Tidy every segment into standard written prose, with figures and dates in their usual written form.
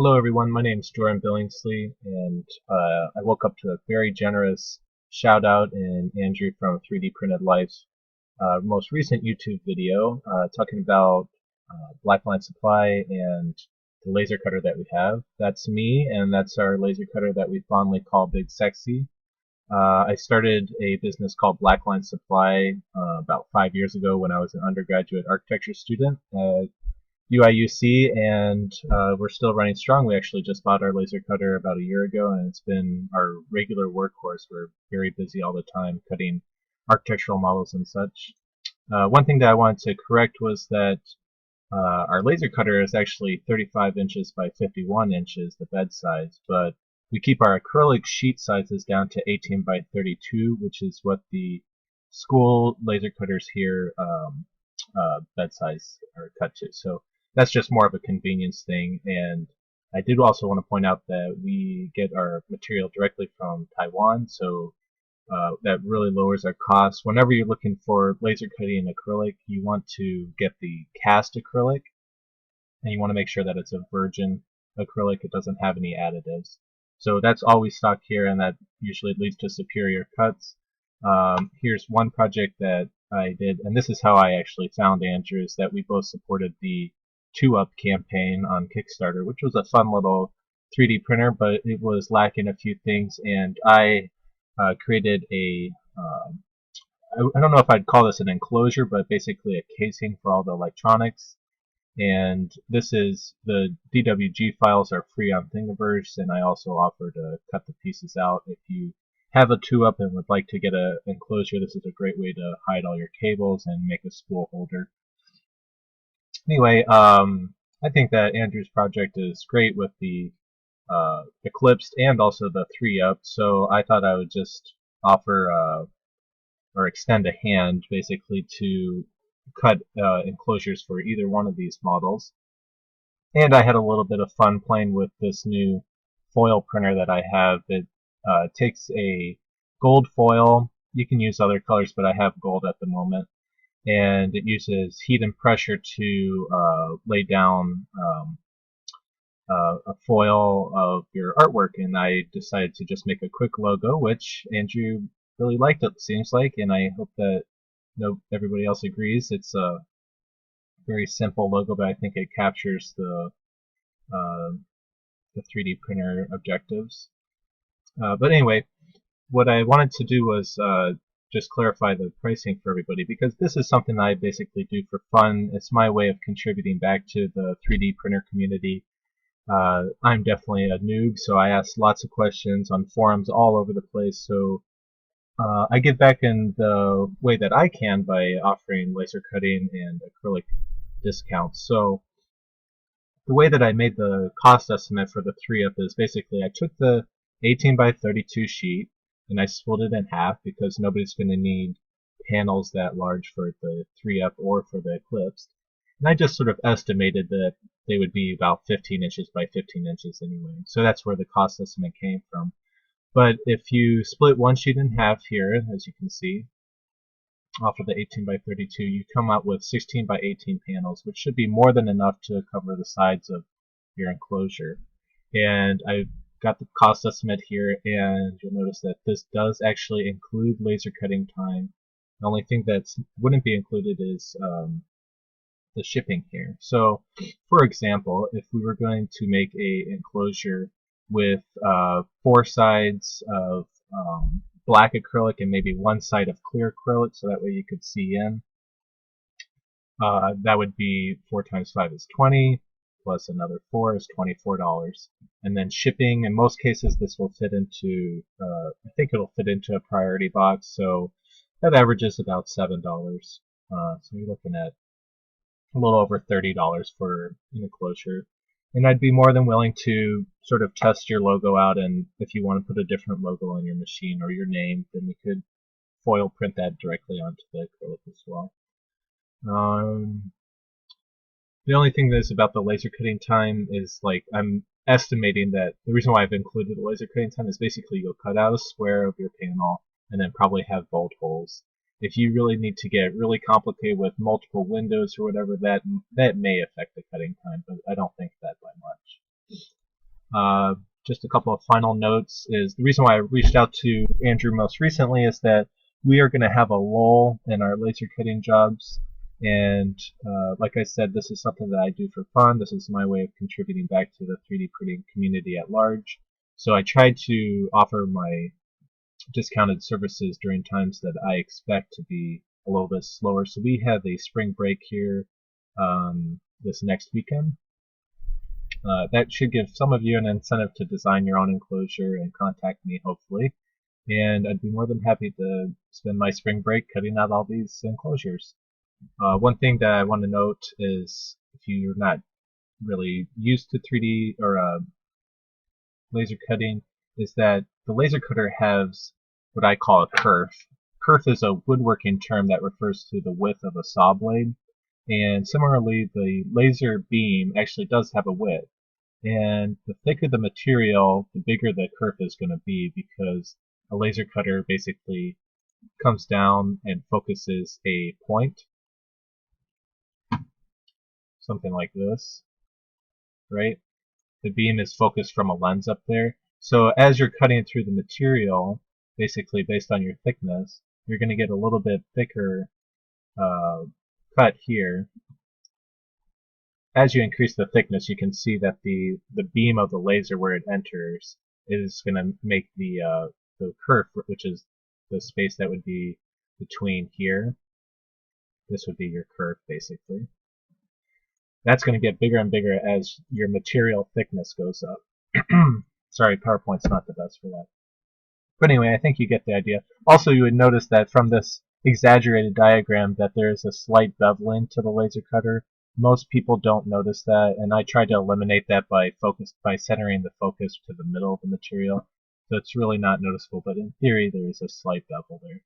Hello everyone, my name is Jordan Billingsley, and I woke up to a very generous shout out in Andrew from 3Dprinted Life's most recent YouTube video talking about black line supply and the laser cutter that we have. That's me, and that's our laser cutter that we fondly call Big Sexy. I started a business called Blackline Supply about 5 years ago when I was an undergraduate architecture student at UIUC, and we're still running strong. We actually just bought our laser cutter about a year ago, and it's been our regular workhorse. We're very busy all the time cutting architectural models and such. One thing that I wanted to correct was that our laser cutter is actually 35 inches by 51 inches, the bed size, but we keep our acrylic sheet sizes down to 18 by 32, which is what the school laser cutters here bed size are cut to. So that's just more of a convenience thing. And I did also want to point out that we get our material directly from Taiwan, so that really lowers our costs. Whenever you're looking for laser cutting acrylic, you want to get the cast acrylic, and you want to make sure that it's a virgin acrylic. It doesn't have any additives. So that's all we stock here, and that usually leads to superior cuts. Here's one project that I did, and this is how I actually found Andrew, is that we both supported the 2UP campaign on Kickstarter, which was a fun little 3D printer, but it was lacking a few things, and I created a I don't know if I'd call this an enclosure, but basically a casing for all the electronics. And this is the DWG files are free on Thingiverse, and I also offer to cut the pieces out. If you have a 2UP and would like to get an enclosure, this is a great way to hide all your cables and make a spool holder. Anyway, I think that Andrew's project is great with the Eclipsed and also the 3UP, so I thought I would just offer or extend a hand basically to cut enclosures for either one of these models. And I had a little bit of fun playing with this new foil printer that I have. It takes a gold foil. You can use other colors, but I have gold at the moment. And it uses heat and pressure to lay down a foil of your artwork. And I decided to just make a quick logo, which Andrew really liked, it seems like, and I hope that everybody else agrees. It's a very simple logo, but I think it captures the 3D printer objectives. But anyway, what I wanted to do was just clarify the pricing for everybody, because this is something I basically do for fun. It's my way of contributing back to the 3D printer community. I'm definitely a noob, so I ask lots of questions on forums all over the place. So I give back in the way that I can by offering laser cutting and acrylic discounts. So the way that I made the cost estimate for the 3UP is basically I took the 18 by 32 sheet and I split it in half, because nobody's going to need panels that large for the 3UP or for the Eclipse. And I just sort of estimated that they would be about 15 inches by 15 inches anyway. So that's where the cost estimate came from. But if you split one sheet in half here, as you can see, off of the 18 by 32, you come out with 16 by 18 panels, which should be more than enough to cover the sides of your enclosure. And I got the cost estimate here, and you'll notice that this does actually include laser cutting time. The only thing that wouldn't be included is the shipping here. So, for example, if we were going to make a enclosure with 4 sides of black acrylic and maybe 1 side of clear acrylic, so that way you could see in. That would be 4 times 5 is 20, plus another 4 is $24. And then shipping, in most cases this will fit into, I think it'll fit into a priority box, so that averages about $7. So you're looking at a little over $30 for an enclosure. And I'd be more than willing to sort of test your logo out, and if you want to put a different logo on your machine or your name, then we could foil print that directly onto the acrylic as well. The only thing that is about the laser cutting time is, like, I'm estimating that the reason why I've included the laser cutting time is basically you'll cut out a square of your panel and then probably have bolt holes. If you really need to get really complicated with multiple windows or whatever, that may affect the cutting time, but I don't think that by much. Just a couple of final notes is the reason why I reached out to Andrew most recently is that we are going to have a lull in our laser cutting jobs. And like I said, this is something that I do for fun. This is my way of contributing back to the 3D printing community at large. So I try to offer my discounted services during times that I expect to be a little bit slower. So we have a spring break here this next weekend. That should give some of you an incentive to design your own enclosure and contact me, hopefully. And I'd be more than happy to spend my spring break cutting out all these enclosures. One thing that I want to note is if you're not really used to 3D or laser cutting, is that the laser cutter has what I call a kerf. Kerf is a woodworking term that refers to the width of a saw blade. And similarly, the laser beam actually does have a width. And the thicker the material, the bigger the kerf is going to be because a laser cutter basically comes down and focuses a point, something like this, right? The beam is focused from a lens up there. So as you're cutting through the material, basically based on your thickness, you're going to get a little bit thicker cut here. As you increase the thickness, you can see that the beam of the laser where it enters is going to make the kerf, which is the space that would be between here. This would be your kerf, basically. That's going to get bigger and bigger as your material thickness goes up. Sorry, PowerPoint's not the best for that. But anyway, I think you get the idea. Also, you would notice that from this exaggerated diagram that there is a slight beveling to the laser cutter. Most people don't notice that, and I tried to eliminate that by centering the focus to the middle of the material. So it's really not noticeable, but in theory there is a slight bevel there.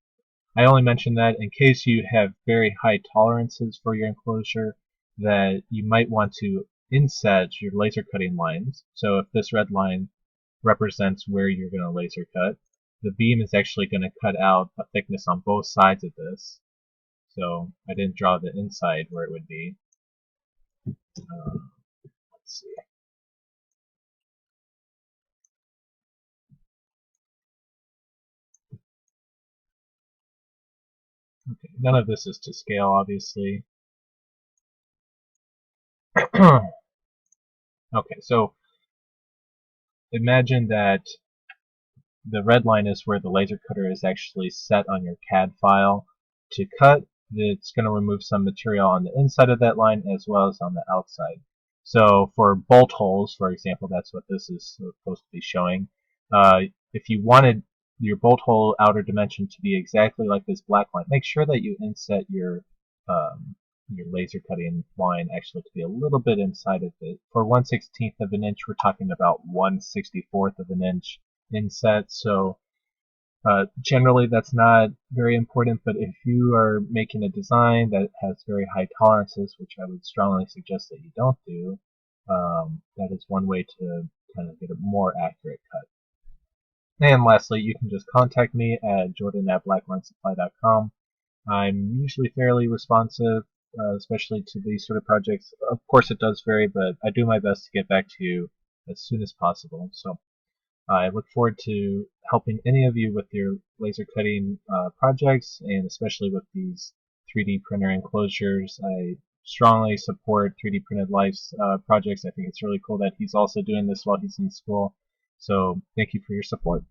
I only mention that in case you have very high tolerances for your enclosure that you might want to inset your laser cutting lines. So if this red line represents where you're going to laser cut, the beam is actually going to cut out a thickness on both sides of this. So I didn't draw the inside where it would be. Let's see. Okay, none of this is to scale, obviously. Okay, so imagine that the red line is where the laser cutter is actually set on your CAD file. To cut, it's going to remove some material on the inside of that line as well as on the outside. So for bolt holes, for example, that's what this is supposed to be showing. If you wanted your bolt hole outer dimension to be exactly like this black line, make sure that you inset your laser cutting line actually to be a little bit inside of it. For 1/16 of an inch, we're talking about 1/64 of an inch inset. So generally that's not very important, but if you are making a design that has very high tolerances, which I would strongly suggest that you don't do, that is one way to kind of get a more accurate cut. And lastly, you can just contact me at jordan@blacklinesupply.com. I'm usually fairly responsive, especially to these sort of projects. Of course it does vary, but I do my best to get back to you as soon as possible. So I look forward to helping any of you with your laser cutting projects, and especially with these 3D printer enclosures. I strongly support 3D Printed Life's projects. I think it's really cool that he's also doing this while he's in school. So thank you for your support.